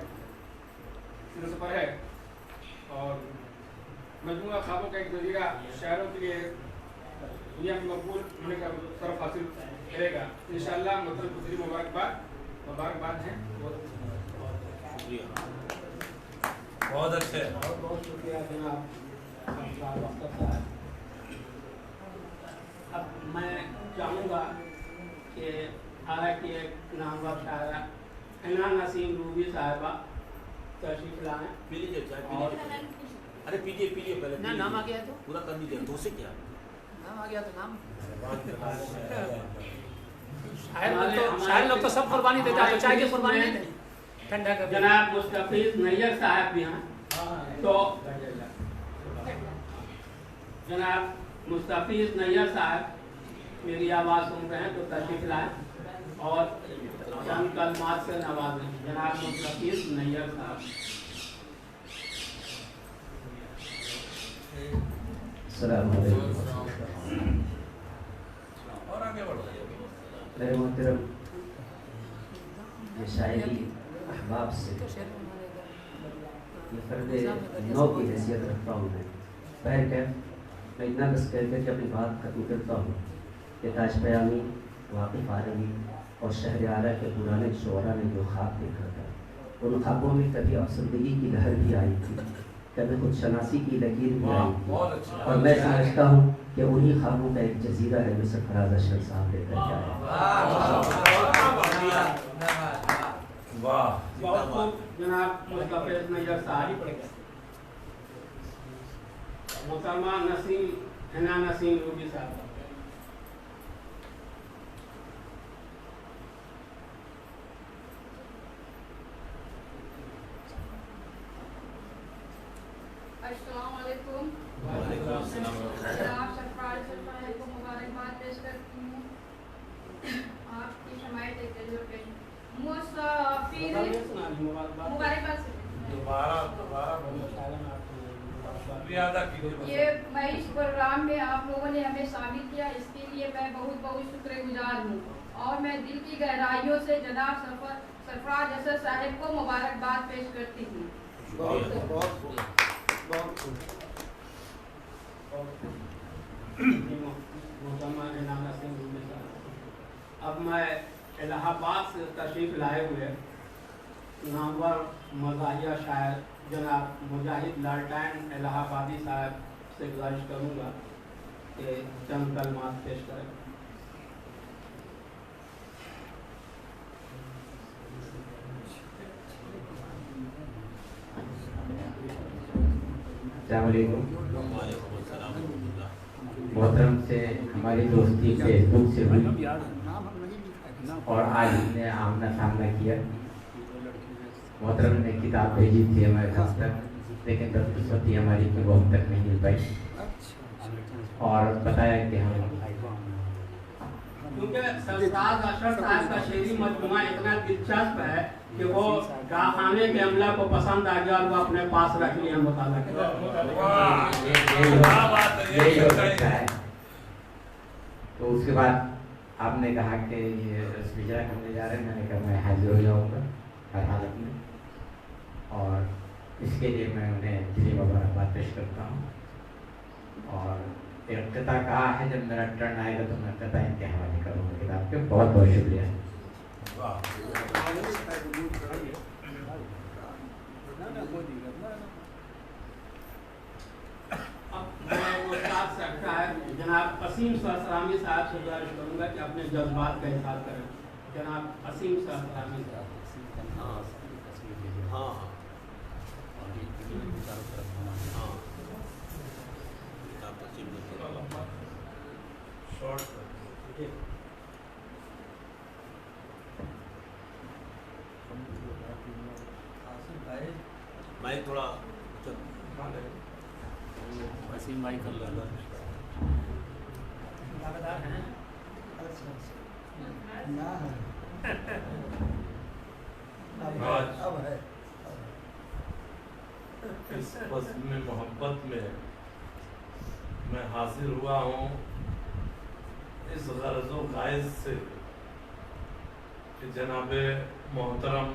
[SPEAKER 11] है और मजमूआ ख्वाबों का एक जजीरा शायरों के लिए दुनिया में मकबूल होने का शरफ हासिल करेगा इंशाअल्लाह। मतलब दूसरी मुबारकबाद है।
[SPEAKER 6] बहुत अच्छे।
[SPEAKER 2] बहुत बहुत शुक्रिया जनाब साहब। अब मैं चाहूँगा कि हालांकि एक नामवर शायरा हिना नसीम रूबी साहिबा तशरीफ लाएँ।
[SPEAKER 4] पी लीजिए चाय पी लीजिए। अरे पीजिए पीजिए पहले
[SPEAKER 5] ना नाम आ गया तो
[SPEAKER 4] पूरा कर लीजिए। तो से क्या
[SPEAKER 5] नाम आ गया तो नाम
[SPEAKER 8] शायर लोग तो सब कुर्बानी देता है, तो चाय की कुर्बानी नहीं देते। ठंडा कर
[SPEAKER 2] जनाब मुस्तफीज नैयर साहब भी हैं, तो जनाब मुस्तफीज नैयर साहब मेरी आवाज़ सुन रहे हैं तो तशरीफ लाएँ और चंद कलमात से नवाजें। जनाब मुस्तफीज नैयर साहब।
[SPEAKER 6] और आगे बढ़ो।
[SPEAKER 12] मेरे मोहतरम, ये शायरी अहबाब से ये फ़र्द नौ की हैसियत रखता हूँ मैं। पहले कैफ मैं इतना बस कह के अपनी बात खत्म करता हूँ कि ताज पयामी, वाक़िफ़ आरवी और शहर आरा के पुराने शोरा ने जो ख्वाब देखा था, उन ख्वाबों में कभी अफसरदगी की लहर भी आई थी, कभी खुद शनासी की लकीर भी आई थी। और मैं समझता हूँ कि उन्हीं ख्वाबों का एक जजीरा है जो सरफराज अशर साहब लेकर के आए।
[SPEAKER 2] जनाब मुस्तफीज नैयर साहब। मोहतरमा नसीम हिना नसीम रूबी साहब।
[SPEAKER 13] अस्सलाम वालेकुम। जनाब सरफराज साहब को मुबारकबाद पेश करती हूँ। आपकी शमायत एक जज्बा पे मुसाफिर मुबारकबाद से ये मैं इस प्रोग्राम में आप लोगों ने हमें शामिल किया, इसके लिए मैं बहुत बहुत शुक्रगुजार हूँ और मैं दिल की गहराइयों से जनाब सरफराज असर साहब को मुबारकबाद पेश करती हूँ।
[SPEAKER 2] अब मैं इलाहाबाद से तशरीफ़ लाए हुए नामवर मज़ाहिया शायर जनाब मुजाहिद लालटैन इलाहाबादी साहब से गुजारिश करूँगा कि चंद कलमात पेश करें।
[SPEAKER 12] मोहतरम से हमारी दोस्ती फेसबुक से हुई और आज हमने आमना सामना किया। मोहतरम ने किताब भेजी थी हमारे पास तक, लेकिन बदकिस्मती हमारी कि वो हम तक नहीं मिल पाई और बताया कि हम
[SPEAKER 2] क्योंकि सरफराज अशर साहब का शेरी मजमुआ इतना दिलचस्प है कि वो डाकखाने के अमला को पसंद आ गया और वो अपने पास रख लिया मुताला।
[SPEAKER 12] तो उसके बाद आपने कहा कि ये रस्मिया करने जा रहे हैं। मैंने कहा मैं हाजिर हो जाऊँगा हर हालत में और इसके लिए मैं उन्हें दिली मुबारकबाद पेश करता हूँ। और एक कता कहा है जब मेरा टर्न आएगा तो मैं कता इनके हवाले करूँगा किताब के। बहुत बहुत शुक्रिया।
[SPEAKER 2] जनाब असीम सहस्रामी साहब से गुजारिश करूँगा कि अपने जज्बात का इजहार करें। जनाब असीम सहस्रामी साहब।
[SPEAKER 4] माइक थोड़ा
[SPEAKER 3] वसीम भाई कर लो।
[SPEAKER 6] इस बज़्म मोहब्बत में मैं हाजिर हुआ हूँ इस गर्ज़ो गाइज़ से कि जनाब मोहतरम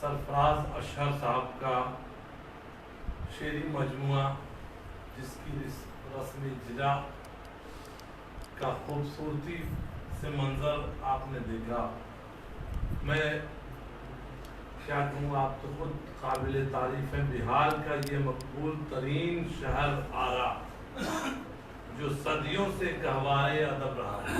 [SPEAKER 6] सरफराज अशर साहब का शेरी मजमुआ जिसकी इस रस्म इजरा का खूबसूरती से मंजर आपने देखा। मैं क्या कहूँ, आप तो खुद काबिल तारीफ है। बिहार का ये मकबूल तरीन शहर आरा जो सदियों से गहवारे अदब रहा है,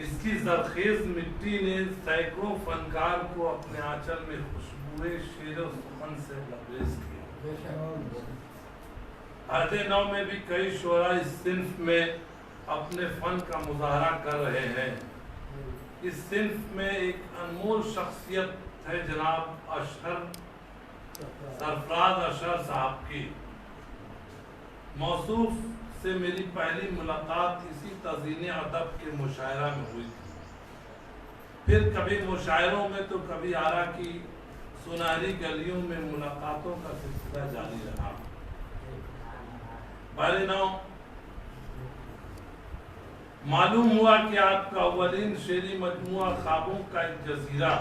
[SPEAKER 6] इसकी जरखेज मिट्टी ने सैकड़ों फनकार को अपने आंचल में खुशबुए शेर और सुखन से लबरेज किया। अहदे नौ में भी कई शोरा इस सिंफ में अपने फन का मुजाहरा कर रहे हैं। इस सिंफ में एक अनमोल शख्सियत है जनाब सरफराज अशर साहब की। मौसूफ से मेरी पहली मुलाकात इसी तज़ीने अदब के मुशायरा में हुई थी। फिर कभी मुशायरों में तो कभी आरा की सुनहरी गलियों में मुलाकातों का सिलसिला जारी रहा। बारिनाओ, मालूम हुआ कि आपका अव्वलीन शेरी मजमुआ ख्वाबों का एक जजीरा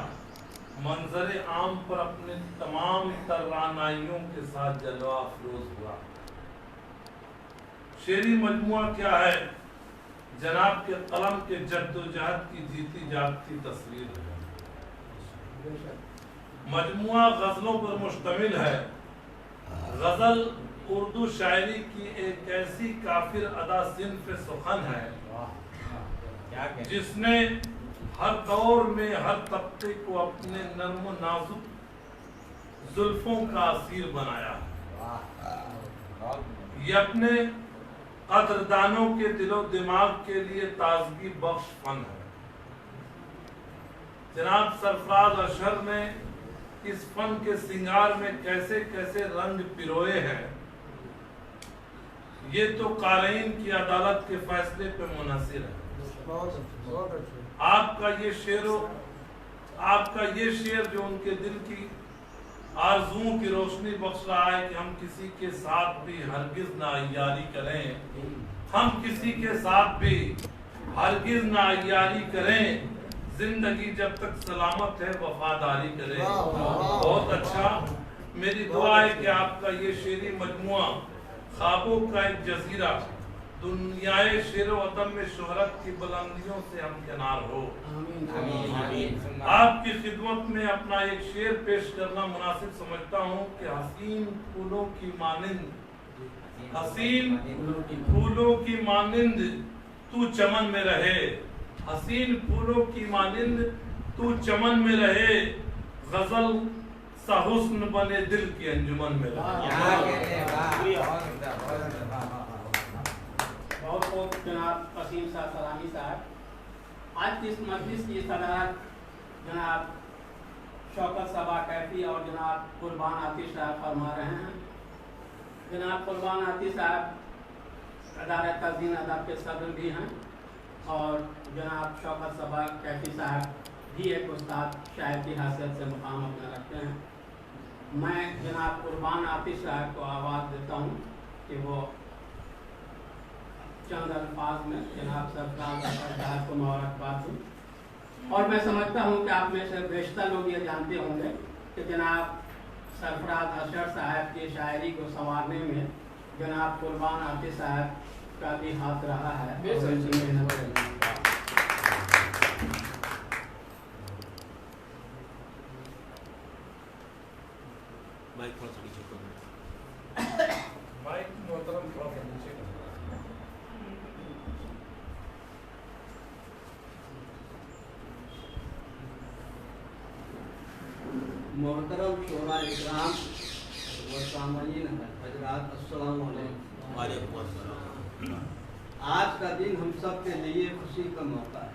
[SPEAKER 6] मंजर आम पर अपने तमाम तरानाइयों के साथ जलवा अफरोज हुआ। शेरी मजमुआ क्या है? जनाब के कलम के जद्दोजहद की जीती जागती तस्वीर है। मजमुआ गजलों पर मुश्तमिल है। गजल उर्दू शायरी की एक ऐसी काफिर अदा सिन्फ सुखन है जिसने हर दौर में हर तबके को अपने नर्म नाजुक जुल्फों का असीर बनाया। ये अपने कदरदानों के दिलो दिमाग के लिए ताजगी बख्श फन है। जनाब सरफराज अशर ने इस फन के सिंगार में कैसे कैसे रंग पिरोए हैं, ये तो कारीन की अदालत के फैसले पे मुनहसिर है। आपका ये शेर जो उनके दिल की आरज़ुओं की रोशनी बख्श रहा है कि हम किसी के साथ भी हरगिज ना अय्यारी करें, हम किसी के साथ भी हरगिज ना अय्यारी करें, जिंदगी जब तक सलामत है वफादारी करें। बहुत अच्छा। मेरी दुआ है कि आपका ये शेरी मजमुआ ख्वाबों का एक जजीरा दुनियाए शेर व अदब में शोहरत की बुलंदियों से हमकिनार हो। आपकी खिदमत में अपना एक शेर पेश करना मुनासिब समझता हूँ कि हसीन फूलों की मानिंद तू चमन में रहे, हसीन फूलों की मानिंद तू चमन में रहे, गजल सा हुस्न बने दिल की अंजुमन में रहे।
[SPEAKER 2] बहुत बहुत जनाब कसीम साहब सलामी साहब, आज की इस मजलिस की सदारत जनाब शौकत सबा कैफी और जनाब कुर्बान आतिश साहब फरमा रहे हैं। जनाब कुर्बान आतिश साहब अदालत तज़ीन अदब के सदर भी हैं और जनाब शौकत सबा कैफी साहब भी एक उस्ताद शायर की हैसियत से मुकाम अपना रखते हैं। मैं जनाब कुर्बान आतिश साहब को आवाज़ देता हूँ कि वो चंद अल्फाज में जनाब सरफराज अशर साहब को मुबारकबाद दूँ। और मैं समझता हूँ कि आप में से बेशतर लोग ये जानते होंगे कि जनाब सरफराज अशर साहब की शायरी को संवारने में जनाब कुर्बान आतिश साहब का भी हाथ रहा है।
[SPEAKER 4] माइक थोड़ा सा नीचे करो।
[SPEAKER 6] माइक मोहतरम थोड़ा सा नीचे करो।
[SPEAKER 2] मोहतरम शोरा इकराम व सामईन हजरात अस्सलाम वालेकुम। आज का दिन हम सब के लिए खुशी का मौका है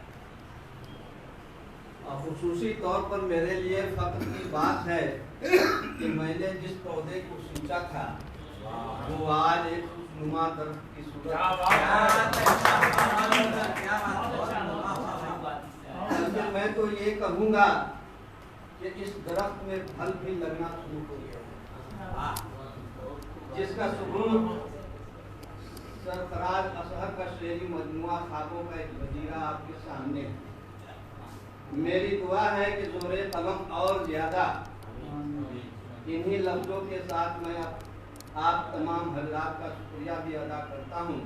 [SPEAKER 2] और खुसूसी तौर पर मेरे लिए फख्र की बात है कि मैंने जिस पौधे को सींचा था वो आज एक खुशनुमा दरख्त की सूरत। मैं तो ये कहूँगा कि इस दरख्त में फल भी लगना शुरू हो गया, जिसका सबूत सरफराज अशर का शेरी मजमुआ ख्वाबों का एक वजीरा आपके सामने है। मेरी दुआ है कि जोरे कलम और ज्यादा इन्हीं लफ्ज़ों के साथ मैं आप तमाम हजरात का शुक्रिया भी अदा करता हूँ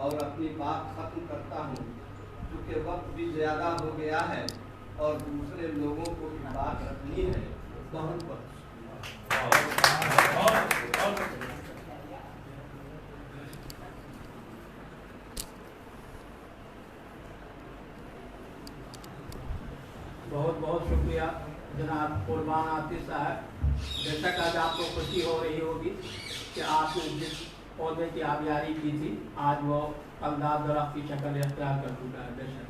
[SPEAKER 2] और अपनी बात ख़त्म करता हूँ, क्योंकि वक्त भी ज़्यादा हो गया है और दूसरे लोगों को भी बात रखनी है। बहुत बहुत बहुत बहुत शुक्रिया जनाब कुर्बान आतिश साहब। बेशक आज आपको खुशी हो रही होगी कि आपने जिस पौधे की आबियारी की थी आज वो फलदार दरख्त की शक्ल इख्तियार कर चुका है। बेशक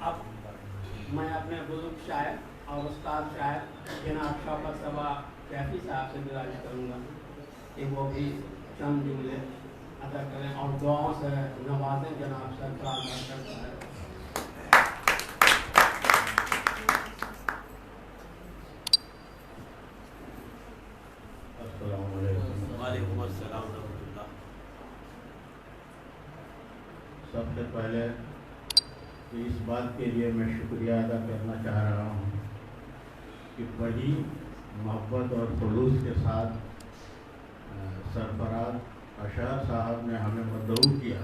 [SPEAKER 2] अब मैं अपने बुजुर्ग शायर और उस्ताद शायर जनाब शौकत सबा कैफी साहब से गुजारिश करूँगा कि वो भी चंद जुमले अदा करें और दुआओं से नवाजें जनाब सरकार साहब।
[SPEAKER 4] वालेकुम अस्सलाम रहमतुल्लाह।
[SPEAKER 14] सबसे पहले तो इस बात के लिए मैं शुक्रिया अदा करना चाह रहा हूँ कि बड़ी मोहब्बत और खुलूस के साथ सरफराज अशहर साहब ने हमें मदऊ किया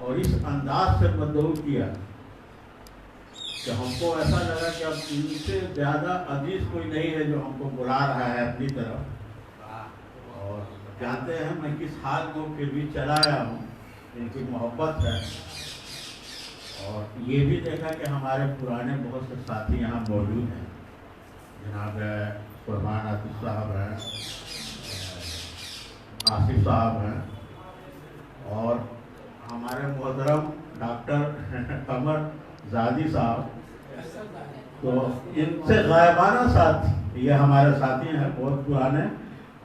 [SPEAKER 14] और इस अंदाज से मदऊ किया कि हमको ऐसा लगा कि अब इनसे ज़्यादा अजीज कोई नहीं है जो हमको बुला रहा है अपनी तरफ। और जानते हैं मैं किस हाल में फिर भी चला आया हूँ, इनकी मोहब्बत है। और ये भी देखा कि हमारे पुराने बहुत से साथी यहाँ मौजूद हैं, जनाब कुर्बान आतिश साहब हैं, आसिफ साहब हैं और हमारे मोहतरम डॉक्टर कमर जादी साहब। तो इनसे गायबाना साथ ये हमारे साथी हैं बहुत पुराने,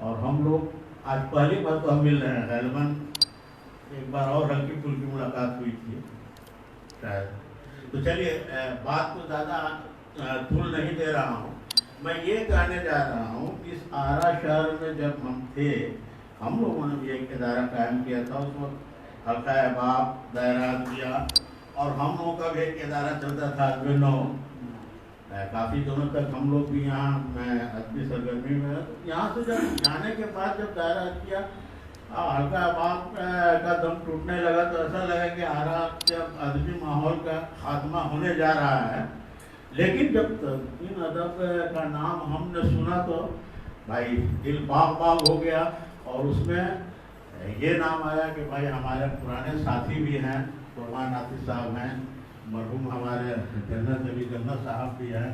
[SPEAKER 14] और हम लोग आज पहली बार तो हम मिल रहे हैं। गैलबन एक बार और हल्की फुल्की मुलाकात हुई थी शायद। तो चलिए बात को ज़्यादा तूल नहीं दे रहा हूँ। मैं ये कहने जा रहा हूँ कि इस आरा शहर में जब हम थे, हम लोगों ने भी एक इदारा कायम किया था। उस वक्त हल्का अहबाब दायरा किया और हम लोगों का भी एक इदारा चलता था अजमेनो। काफ़ी दिनों तक हम लोग भी यहाँ मैं अपनी सरगर्मी में यहाँ से जब जाने के बाद जब दायरा किया हल्का अहबाब का दम टूटने लगा तो ऐसा लगा कि आरा से अब अदबी माहौल का खात्मा होने जा रहा है। लेकिन जब इन अदब का नाम हमने सुना तो भाई दिल बाग बाग हो गया और उसमें ये नाम आया कि भाई हमारे पुराने साथी भी हैं, कुर्बान आतिश साहब हैं, मरहूम हमारे जन्नत अली जन्नत साहब भी हैं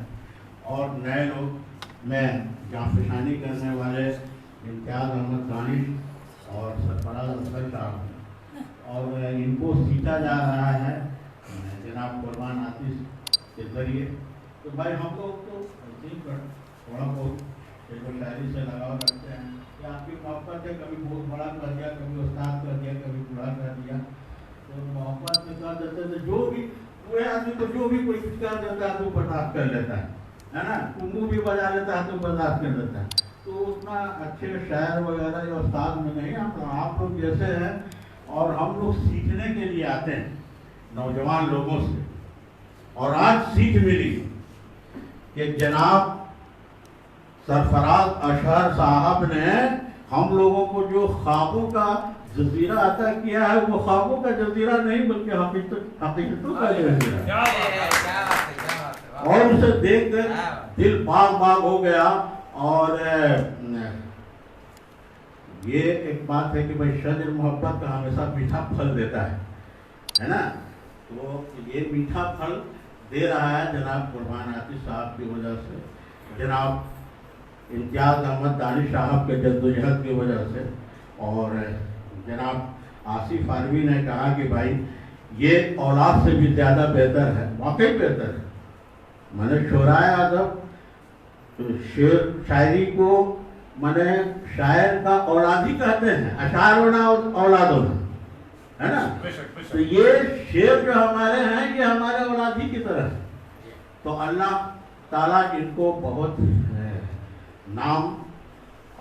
[SPEAKER 14] और नए लोग में जाफिशानी करने वाले इम्तियाज़ अहमद दानिश और सरफराज अफजल साहब और इनको सींचा जा रहा है जनाब कुर्बान आतिश के ज़रिए। तो भाई हम लोग तो थोड़ा बहुत एक शायरी से लगाव रखते हैं कि आपकी मोहब्बत है, कभी बहुत बड़ा कर दिया, कभी उस्ताद कर दिया, कभी बूढ़ा कर दिया। तो मोहब्बत में कर देते थे जो भी पूरे आदमी को जो भी कोई कुछ कर देता है तो बर्दाश्त कर लेता है ना। कुंगू भी बजा लेता है तो बर्दाश्त कर लेता है। तो उतना अच्छे शायर वगैरह या उस्ताद में नहीं, हम आप लोग जैसे हैं और हम लोग सीखने के लिए आते हैं नौजवान लोगों से। और आज सीख मिली कि जनाब सरफराज अशहर साहब ने हम लोगों को जो ख्वाबों का जजीरा अता किया है वो ख्वाबों का जजीरा नहीं बल्कि हकीकतों का जजीरा। और उसे देख कर दिल बाग बाग हो गया। और ये एक बात है कि भाई शजर मोहब्बत का हमेशा मीठा फल देता है ना। तो ये मीठा फल दे रहा है जनाब कुर्बान आतिश साहब की वजह से, जनाब इम्तियाज़ अहमद दानिश साहब के जद्दोजहद की वजह से। और जनाब आसिफ फारवी ने कहा कि भाई ये औलाद से भी ज़्यादा बेहतर है, वाकई बेहतर है। मैंने शोराए अदब शेर शायरी को मैंने शायर का औलाद ही कहते हैं, अशार होना औलाद होना है ना। तो ये शेर जो हमारे हैं ये हमारे औलाद ही की तरह है। तो अल्लाह ताला इनको बहुत नाम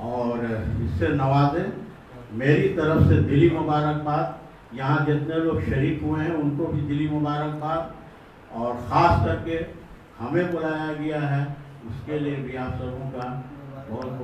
[SPEAKER 14] और इससे नवाजे। मेरी तरफ से दिली मुबारकबाद। यहाँ जितने लोग शरीक हुए हैं उनको भी दिली मुबारकबाद। और ख़ास करके हमें बुलाया गया है उसके लिए भी आप सबों का बहुत बहुत